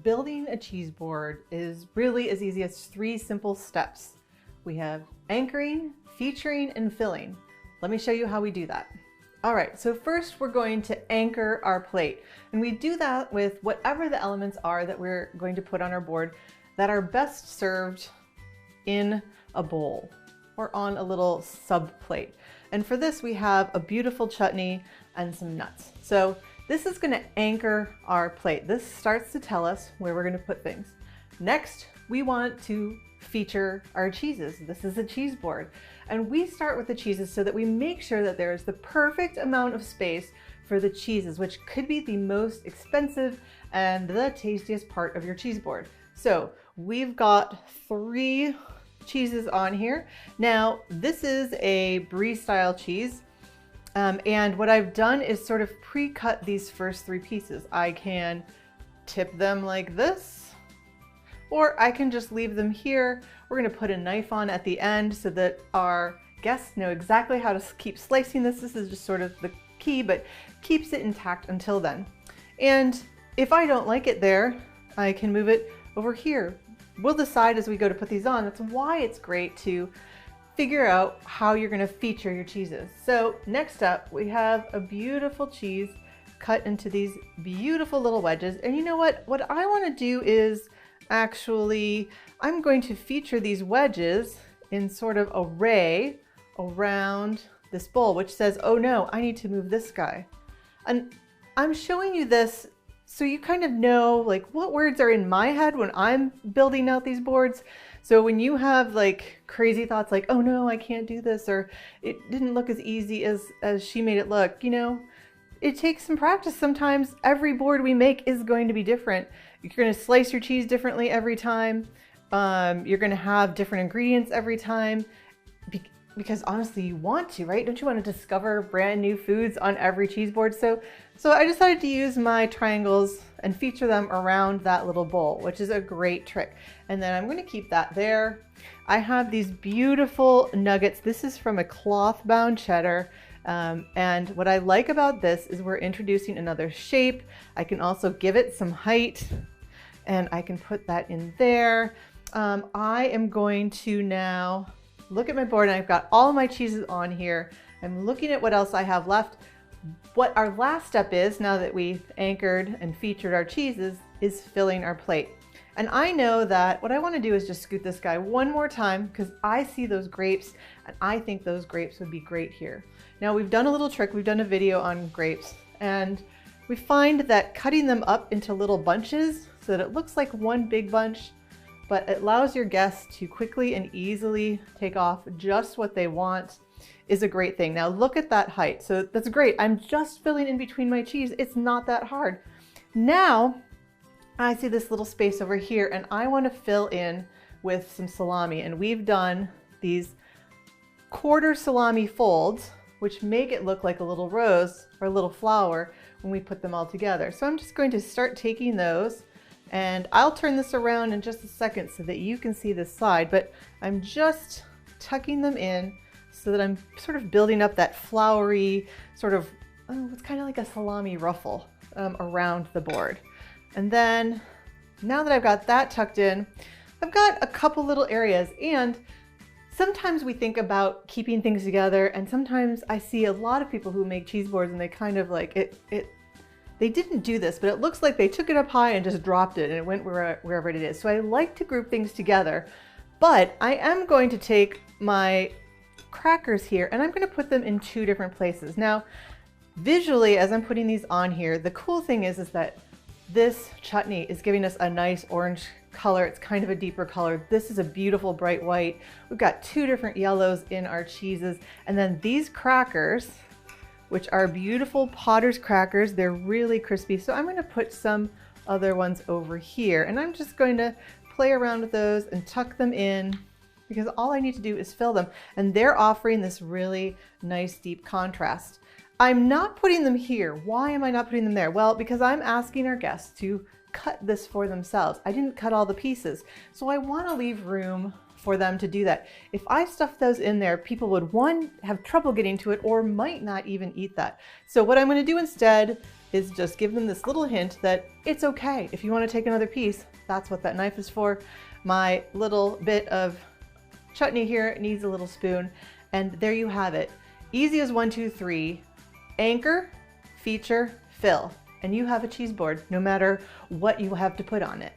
building a cheese board is really as easy as 3 simple steps. We have anchoring, featuring, and filling. Let me show you how we do that. All right, so first we're going to anchor our plate. And we do that with whatever the elements are that we're going to put on our board that are best served in a bowl or on a little sub plate. And for this, we have a beautiful chutney and some nuts. So this is gonna anchor our plate. This starts to tell us where we're gonna put things. Next, we want to feature our cheeses. This is a cheese board. And we start with the cheeses so that we make sure that there is the perfect amount of space for the cheeses, which could be the most expensive and the tastiest part of your cheese board. So we've got 3 cheeses on here. Now, this is a brie style cheese. And what I've done is sort of pre-cut these first 3 pieces. I can tip them like this, or I can just leave them here. We're gonna put a knife on at the end so that our guests know exactly how to keep slicing this. This is just sort of the key, but keeps it intact until then. And if I don't like it there, I can move it over here. We'll decide as we go to put these on. That's why it's great to figure out how you're gonna feature your cheeses. So next up, we have a beautiful cheese cut into these beautiful little wedges. And you know what? What I wanna do is actually, I'm going to feature these wedges in sort of array around this bowl, which says, oh no, I need to move this guy. And I'm showing you this so you kind of know like what words are in my head when I'm building out these boards. So when you have like crazy thoughts like, oh no, I can't do this, or it didn't look as easy as she made it look, you know, it takes some practice. Sometimes every board we make is going to be different. You're going to slice your cheese differently every time. You're going to have different ingredients every time because honestly you want to, right? Don't you want to discover brand new foods on every cheese board? So I decided to use my triangles and feature them around that little bowl, which is a great trick. And then I'm going to keep that there. I have these beautiful nuggets. This is from a cloth bound cheddar. And what I like about this is we're introducing another shape. I can also give it some height and I can put that in there. I am going to now look at my board and I've got all my cheeses on here. I'm looking at what else I have left. What our last step is, now that we've anchored and featured our cheeses, is filling our plate. And I know that what I want to do is just scoot this guy one more time because I see those grapes and I think those grapes would be great here. Now we've done a little trick, we've done a video on grapes, and we find that cutting them up into little bunches so that it looks like one big bunch, but it allows your guests to quickly and easily take off just what they want, is a great thing. Now look at that height. So that's great. I'm just filling in between my cheese. It's not that hard. Now I see this little space over here and I want to fill in with some salami. And we've done these quarter salami folds, which make it look like a little rose or a little flower when we put them all together. So I'm just going to start taking those, and I'll turn this around in just a second so that you can see this side, but I'm just tucking them in so that I'm sort of building up that flowery sort of, oh, it's kind of like a salami ruffle around the board. And then now that I've got that tucked in, I've got a couple little areas, and sometimes we think about keeping things together, and sometimes I see a lot of people who make cheese boards and they kind of like they didn't do this, but it looks like they took it up high and just dropped it and it went wherever it is. So I like to group things together, but I am going to take my crackers here and I'm going to put them in 2 different places. Now, visually, as I'm putting these on here, the cool thing is that this chutney is giving us a nice orange color. It's kind of a deeper color. This is a beautiful bright white. We've got 2 different yellows in our cheeses. And then these crackers, which are beautiful Potter's crackers, they're really crispy. So I'm going to put some other ones over here, and I'm just going to play around with those and tuck them in because all I need to do is fill them. And they're offering this really nice deep contrast. I'm not putting them here. Why am I not putting them there? Well, because I'm asking our guests to cut this for themselves. I didn't cut all the pieces. So I want to leave room for them to do that. If I stuffed those in there, people would, one, have trouble getting to it, or might not even eat that. So what I'm going to do instead is just give them this little hint that it's okay. If you want to take another piece, that's what that knife is for. My little bit of chutney here needs a little spoon, and there you have it. Easy as 1, 2, 3. Anchor, feature, fill, and you have a cheese board, no matter what you have to put on it.